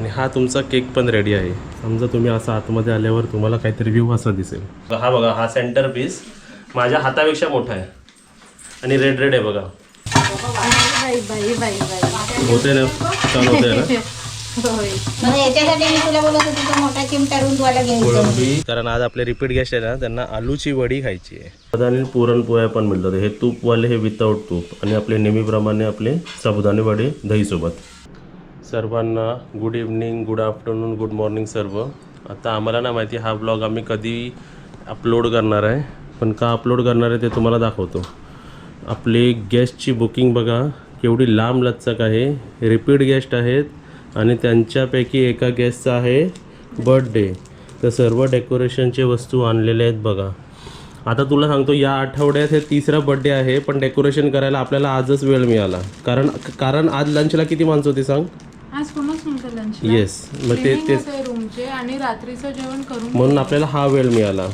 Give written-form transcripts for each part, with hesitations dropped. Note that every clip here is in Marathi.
आणि हा तुमचा केक पण रेडी आहे. समजा तुम्ही असं आतमध्ये आल्यावर तुम्हाला काहीतरी व्ह्यू असा दिसेल. हा बघा, हा सेंटर पीस माझ्या हातापेक्षा मोठा आहे आणि रेड रेड आहे बघा. होते ना, छान होते ना. कारण आज आपले रिपीट गेस्ट आहे ना, त्यांना आलूची वडी खायची आहे आणि पुरणपोळ्या पण मिळतात. हे तूपवाले हे विदाऊट तूप आणि आपले नेहमीप्रमाणे आपले साबुदाणे वडे दहीसोबत. सर्वांना good evening, good afternoon, good morning सर्व. आता आम्हाला ना माहिती हा ब्लॉग आम्ही कधी अपलोड करणार आहे, पण का अपलोड करणार आहे ते तुम्हाला दाखवतो. आपले गेस्टची बुकिंग बघा केवढी लांब लचक आहे. रिपीट गेस्ट आहेत आणि त्यांच्यापैकी एका गेस्टचा आहे बर्थडे. तर सर्व डेकोरेशनचे वस्तू आणलेले आहेत बघा. आता तुला सांगतो, या आठवड्यात हे तिसरा बर्थडे आहे, पण डेकोरेशन करायला आपल्याला आजच वेळ मिळाला. कारण आज लंचला किती माणसं होती सांग? आज कोणच नव्हतं लंच. येस, मग तेच रूमचे आणि रात्रीचं जेवण करून म्हणून आपल्याला हा वेळ मिळाला.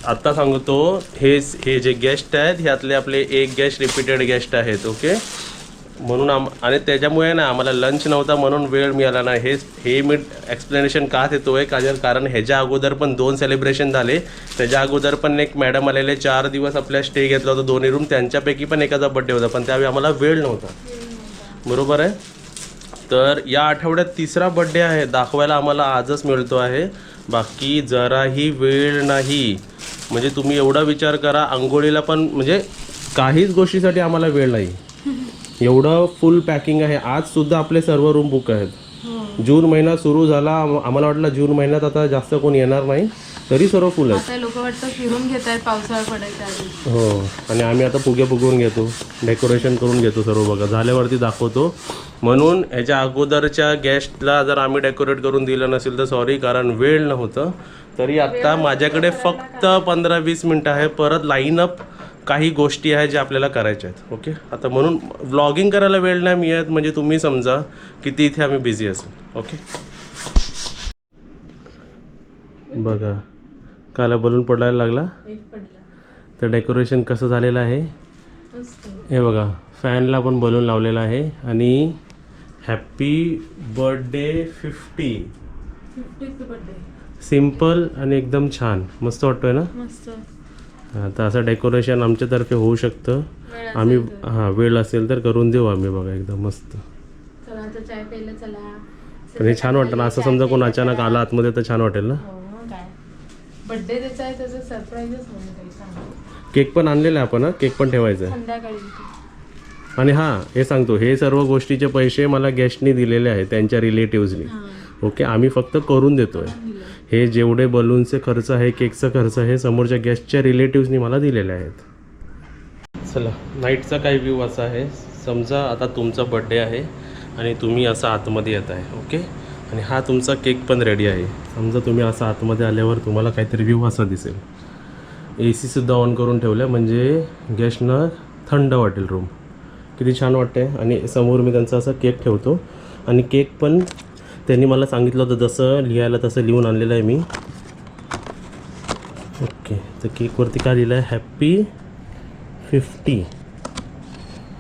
आता सांगतो, हे जे गेस्ट आहेत ह्यातले आपले एक गेस्ट रिपीटेड गेस्ट आहेत. ओके, म्हणून आणि त्याच्यामुळे ना आम्हाला लंच नव्हता म्हणून वेळ मिळाला ना. हे मी एक्सप्लेनेशन का देतोय कारण ह्याच्या अगोदर पण 2 सेलिब्रेशन झाले. त्याच्या अगोदर पण एक मॅडम आलेले 4 दिवस आपल्या स्टे घेतला होता 2 रूम. त्यांच्यापैकी पण एकाचा बड्डे होता, पण त्यावेळी आम्हाला वेळ नव्हता. बरोबर आहे. तर या आठवड्यात तिसरा बड्डे आहे, दाखवायला आम्हाला आजच मिळतो आहे. बाकी जराही वेळ नाही. म्हणजे तुम्ही एवढा विचार करा, आंघोळीला पण म्हणजे काहीच गोष्टीसाठी आम्हाला वेळ नाही. एवढं फुल पॅकिंग आहे. आजसुद्धा आपले सर्व रूम बुक आहेत. जून महिना सुरू झाला, आम्हाला वाटलं जून महिन्यात आता जास्त कोण येणार नाही, तरी सर्व फुल आहेत. लोक वाटतं फिरून घेत आहेत पावसाळा पडायच्या आधी. हो, आणि आम्ही आता फुगे फुगवून घेतो, डेकोरेशन करून घेतो सर्व बघा. झाल्यावरती दाखवतो. म्हणून ह्याच्या अगोदरच्या गेस्टला जर आम्ही डेकोरेट करून दिलं नसेल तर सॉरी, कारण वेळ नव्हतं. तरी आत्ता माझ्याकडे फक्त 15-20 मिनटं आहे. परत लाईनअप काही गोष्टी आहेत ज्या आपल्याला करायच्या आहेत. ओके, आता म्हणून व्लॉगिंग करायला वेळ नाही मिळत, म्हणजे तुम्ही समजा किती इथे आम्ही बिझी असेल. ओके, बघा काला बलून पडायला लागला. तर डेकोरेशन कसं झालेलं आहे हे बघा. फॅनला पण बलून लावलेला आहे आणि हॅपी बर्थडे 50. सिम्पल आणि एकदम छान मस्त वाटतोय ना. मस्त. आता असं डेकोरेशन आमच्यातर्फे होऊ शकतं. आम्ही वेळ असेल तर करून देऊ आम्ही बघा, एकदम मस्त. चाय प्यायला चला. पण हे छान वाटतं ना, असं समजा कोण अचानक आला आतमध्ये तर छान वाटेल ना. बर्थडे त्याचा आहे, त्याचं सरप्राईजच म्हणून. केक पण आणलेला आहे आपण, केक पण ठेवायचा आहे संध्याकाळी. आणि हां, हे सांगतो, हे सर्व गोष्टीचे पैसे मला गेस्टनी दिलेले आहेत, त्यांच्या रिलेटिव्हजनी. ओके, आम्ही फक्त करून देतोय. हे जेवढे बलूनचे खर्च आहे, केकचा खर्च आहे, समोरच्या गेस्टच्या रिलेटिव्हजनी मला दिलेले आहेत. चला, नाईटचा काही व्ह्यू असा आहे. समजा आता तुमचा बड्डे आहे आणि तुम्ही असं आतमध्ये येत आहे. ओके, आणि हा तुमचा केक पण रेडी आहे. समजा तुम्ही असं आतमध्ये आल्यावर तुम्हाला काहीतरी व्ह्यू असा दिसेल. AC सुद्धा ऑन करून ठेवलं आहे, म्हणजे गेस्टना थंड वाटेल रूम. किती छान वाटते. आणि समोर मी त्यांचा असा केक ठेवतो आणि केक पण त्यांनी मला सांगितलं होतं जसं लिहायला तसं लिहून आणलेलं आहे मी. ओके, तर केकवरती काय लिहिलं आहे, हॅपी 50.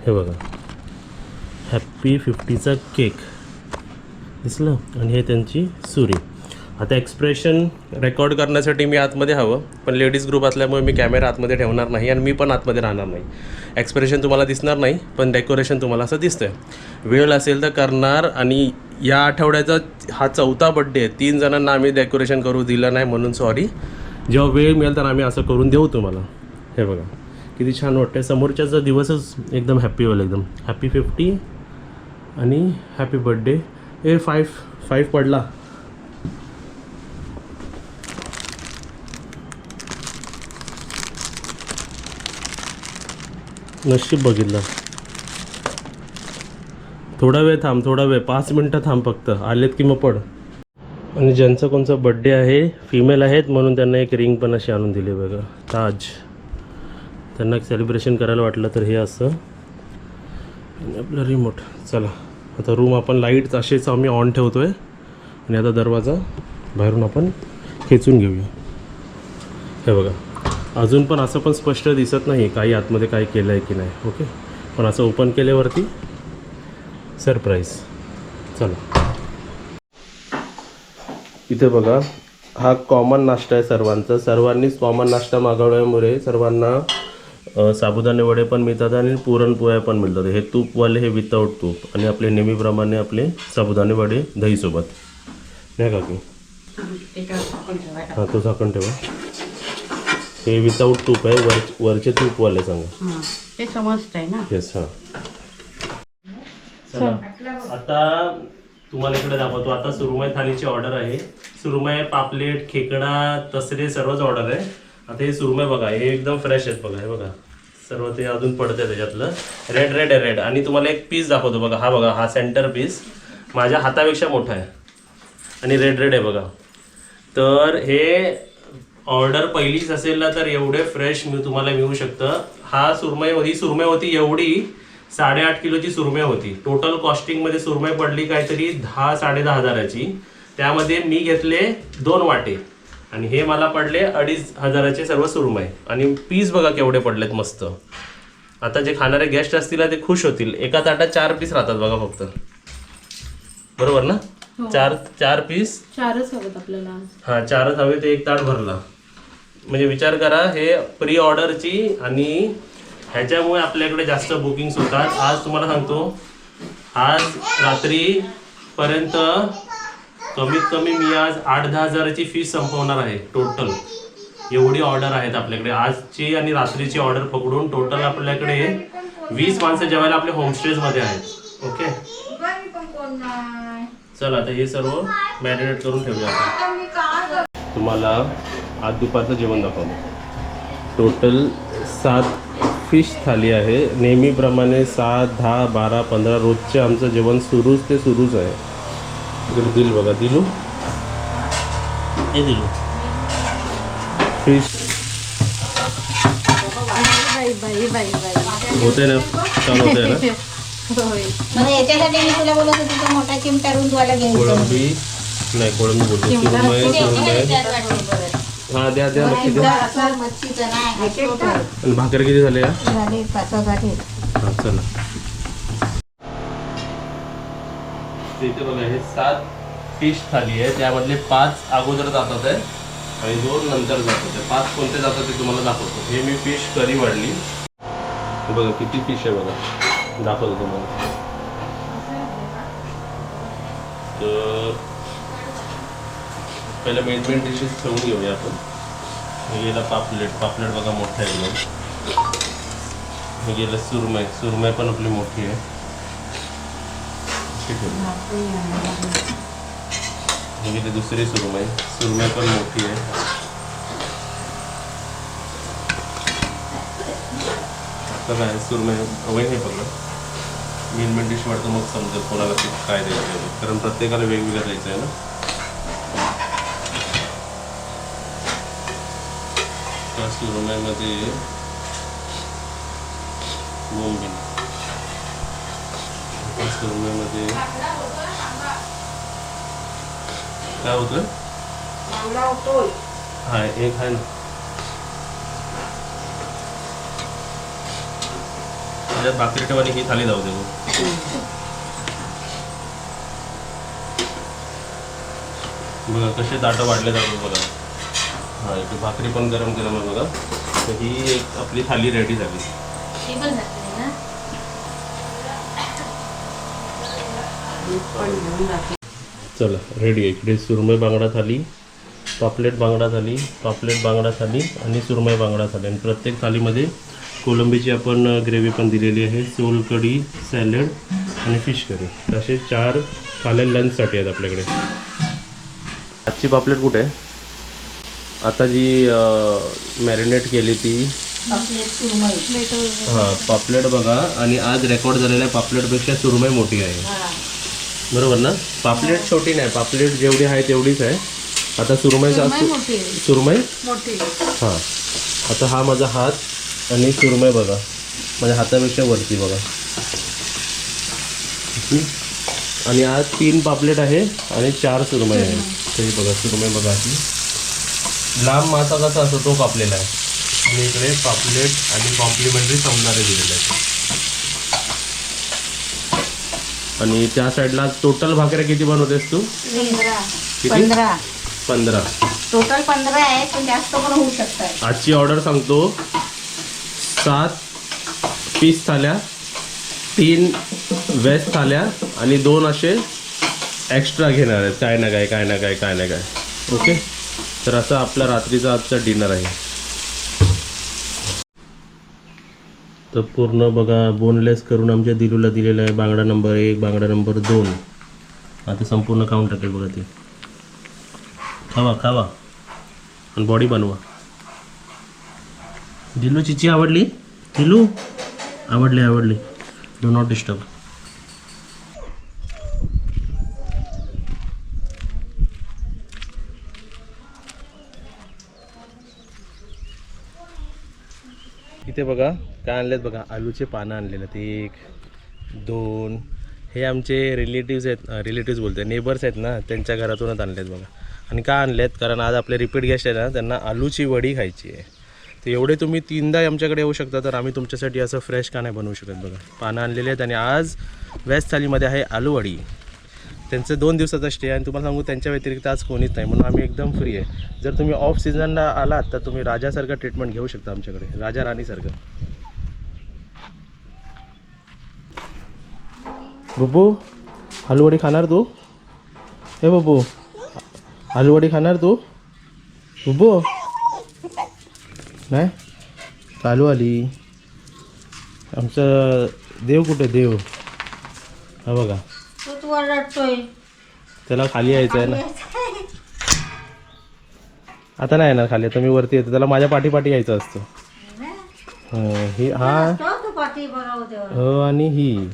हे बघा, हॅपी 50चा केक दिसलं. आणि हे त्यांची सुरी. आता एक्सप्रेशन रेकॉर्ड करण्यासाठी मी आतमध्ये हवं, पण लेडीज ग्रुप असल्यामुळे मी कॅमेरा आतमध्ये ठेवणार नाही आणि मी पण आतमध्ये राहणार नाही. एक्सप्रेशन तुम्हाला दिसणार नाही, पण डेकोरेशन तुम्हाला असं दिसतं आहे. वेळ असेल तर करणार. आणि या आठवड्याचा हा 4था बड्डे आहे. 3 जणांना आम्ही डेकोरेशन करू दिलं नाही म्हणून सॉरी. जेव्हा वेळ मिळेल तर आम्ही असं करून देऊ तुम्हाला. हे बघा किती छान वाटतं. समोरच्याचा दिवसच एकदम हॅपी होईल. एकदम हॅपी 50 आणि हॅपी बड्डे. 5 पडला. नशीब बघितलं. थोडा वेळ थांब, थोडा वेळ, 5 मिनटं थांब फक्त. आलेत की मग पड. आणि ज्यांचा कोणचा बड्डे आहे, फिमेल आहेत म्हणून त्यांना एक रिंग पण अशी आणून दिली बघा, ताज. त्यांना एक सेलिब्रेशन करायला वाटलं तर हे असं. आणि आपलं रिमोट. चला, आता रूम आपण लाईट असेच आम्ही ऑन ठेवतो आहे. आणि आता दरवाजा बाहेरून आपण खेचून घेऊया. हे बघा, अजून पण असं पण स्पष्ट दिसत नाही काही आतमध्ये काय केलं आहे की नाही. ओके, पण असं ओपन केल्यावरती सरप्राईज. चला, इथे बघा, हा कॉमन नाश्ता आहे सर्वांचा. सर्वांनीच कॉमन नाश्ता मागवल्यामुळे सर्वांना साबुदाणे वडे पण मिळतात आणि पुरणपोळ्या पण मिळतात. हे तूपवाले, हे विदाऊट तूप, आणि आपले नेहमीप्रमाणे आपले साबुदाणे वडे दहीसोबत. नाही का की हां, तो झाकण ठेवा. हे विदाऊट तूप आहे, वरचे तूपवाले सांगा. ते समजतंय ना. येस. हां, चला आता तुम्हाला इकडे दाखवतो. आता सुरमई थालीची ऑर्डर आहे. सुरमई, पापलेट, खेकडा, तसरे सर्वच ऑर्डर आहे. आता हे सुरमई बघा, हे एकदम फ्रेश आहेत बघा. हे बघा सर्व ते अजून पडतं त्याच्यातलं. रेड रेड आहे, रेड. आणि तुम्हाला एक पीस दाखवतो बघा. हा बघा, हा सेंटर पीस माझ्या हातापेक्षा मोठा आहे आणि रेड रेड आहे बघा. तर हे ऑर्डर पहिलीच असेल ना, तर एवढे फ्रेश तुम्हाला मिळू शकतं. ही सुरमई होती एवढी 8.5 किलोची सुरमई होती. टोटल कॉस्टिंगमध्ये सुरमई पडली काहीतरी 10-10.5 हजाराची. त्यामध्ये मी घेतले 2 वाटे आणि हे मला पडले 2.5 हजाराचे सर्व सुरमई. आणि पीस बघा केवढे पडलेत मस्त. आता जे खाणारे गेस्ट असतील ते खुश होतील. एका ताटात 4 पीस राहतात बघा फक्त. बरोबर ना? 4 पीस. 4च हवेत आपल्याला. हां, 4च हवे. ते एक ताट भरला. म्हणजे विचार करा, हे प्री ऑर्डरची, आणि ह्याच्यामुळे आपल्याकडे जास्त बुकिंग्स होतात. आज तुम्हाला सांगतो, आज रात्रीपर्यंत कमीत कमी मी आज 8-10 हजाराची फीस संपवणार आहे टोटल. एवढी ऑर्डर आहेत आपल्याकडे आजची आणि रात्रीची ऑर्डर पकडून. टोटल आपल्याकडे 20 माणसं जेवायला आपल्या होमस्टेजमध्ये आहेत. ओके, चला आता हे सर्व मॅरिनेट करून ठेवूया आपण. तुम्हाला आज दुपारचं जेवण दाखवलं. टोटल 7 फिश थाली आहे. नेहमीप्रमाणे 7, 10, 12, 15 रोजचे आमचं जेवण सुरूच आहे. इकडे दिल बघा, दिलू, हे दिलू फिश होते ना, छान होते ना. याच्यासाठी मी तुला बोलत होती तो मोठा चिमटा रुंद वाला घ्यायचा. कोळंबी नाही, कोळंबी बोलतो. सुरमई. हां, द्या नक्की द्या. मच्छीचं नाही. आणि भाकर किती झाले या? झाले 5 झाले. हां, चला. इथे बघा, हे 7 फिश थाली आहे. त्यामधले 5 अगोदर जातात आहे आणि 2 नंतर जातात आहे. 5 कोणते जातात ते तुम्हाला दाखवतो. हे मी फिश करी वाढली. बघा किती फिश आहे बघा, दाखवतो तुम्हाला. तर पहिलं मेन डिशेस ठेवून घेऊया आपण. हे गेलं पापलेट बघा मोठं आहे एकदम. हे गेलं सुरमई पण आपली मोठी आहे. हे गेली दुसरी सुरमई पण मोठी आहे. आता काय सुरमई अवय हे बघा. मेन डिश वाटतं, मग समजेल कोणाला काय द्यायचं आहे, कारण प्रत्येकाला वेगवेगळं द्यायचं आहे ना. त्या सुरमईमध्ये बोंबील, सुरमईमध्ये काय होतं? हा, एक आहे ना त्याच्यात भाकरी ठेवानी ही थाली जाऊ दे. बघा कसे दाटं वाढले जातात बघा. हा, इथे भाकरी पण गरम आहे बघा. तर ही एक आपली थाली रेडी झाली. चला रेडी आहे. इकडे सुरमई बांगडा थाली, पापलेट बांगडा थाली आणि सुरमई बांगडा थाली. आणि प्रत्येक थालीमध्ये कोलंबीची आपण ग्रेव्ही पण दिलेली आहे. सोलकढी, सॅलड आणि फिश करी, असे 4 थाल्या लंचसाठी आहेत आपल्याकडे. आजची पापलेट कुठे आहे? आता जी मॅरिनेट केली ती हां, पापलेट बघा. आणि आज रेकॉर्ड झालेल्या पापलेटपेक्षा सुरमई मोठी आहे. बरोबर ना? पापलेट छोटी नाही, पापलेट जेवढी आहे तेवढीच आहे. आता सुरमईचा सुरमई हां. आता हा माझा हात आणि सुरमई बघा माझ्या हातापेक्षा वरती बघा. आणि आज 3 पापलेट आहे आणि 4 सुरमई आहे. तरी बघा सुरमई बघा, अशी लांब मासा कसा असतो तो कापलेला आहे. आणि इकडे पापलेट आणि कॉम्प्लिमेंटरी समजारे दिलेले आहेत. आणि त्या साईडला टोटल भाकऱ्या किती बनवतेस तू? 15. 15. टोटल 15 आहे, पण जास्त पण होऊ शकतात. आजची ऑर्डर सांगतो, 7 पीस थाल्या, 3 व्हेज थाल्या आणि 2 असे एक्स्ट्रा घेणार आहेत, काय ना काय. ओके, तर असं आपला रात्रीचा आजचा डिनर आहे. तर पूर्ण बघा बोनलेस करून आमच्या दिलूला दिलेला आहे. बांगडा नंबर 1, बांगडा नंबर 2. आता संपूर्ण खाऊन टाकेल बघा ते. खावा आणि बॉडी बनवा. दिलू चिची आवडली? दिलू आवडली. Do not disturb. इथे बघा काय आणलेत बघा, आलूचे पानं आणलेले आहेत. 1, 2. हे आमचे रिलेटिव्स बोलते, नेबर्स आहेत ना, त्यांच्या घरातूनच आणलेत बघा. आणि का आणलेत, कारण आज आपले रिपीट गेस्ट आहेत ना, त्यांना आलूची वडी खायची आहे. तर एवढे तुम्ही 3दा आमच्याकडे येऊ शकता, तर आम्ही तुमच्यासाठी असं फ्रेश का नाही बनवू शकत बघा. पानं आणलेले आहेत आणि आज व्हेज थालीमध्ये आहे आलू वडी. त्यांचं 2 दिवसाचा स्टे, आणि तुम्हाला सांगू त्यांच्या व्यतिरिक्त आज कोणीच नाही, म्हणून आम्ही एकदम फ्री आहे. जर तुम्ही ऑफ सीझनला आलात तर तुम्ही राजासारखं ट्रीटमेंट घेऊ शकता आमच्याकडे, राजा राणीसारखं. बब्बू आलूवडी खाणार तू? हे बब्बू आलूवडी खाणार तू? बब्बू नाही, चालू आली. आमचं देव कुठे, देव हा बघा, तू रडतोय. त्याला खाली यायचं आहे ना. आता नाही येणार खाली, आता मी वरती येतो. त्याला माझ्या पाठी यायचं असतं. ही हा तो पाठी बघावं तेव्हा. हो, आणि ही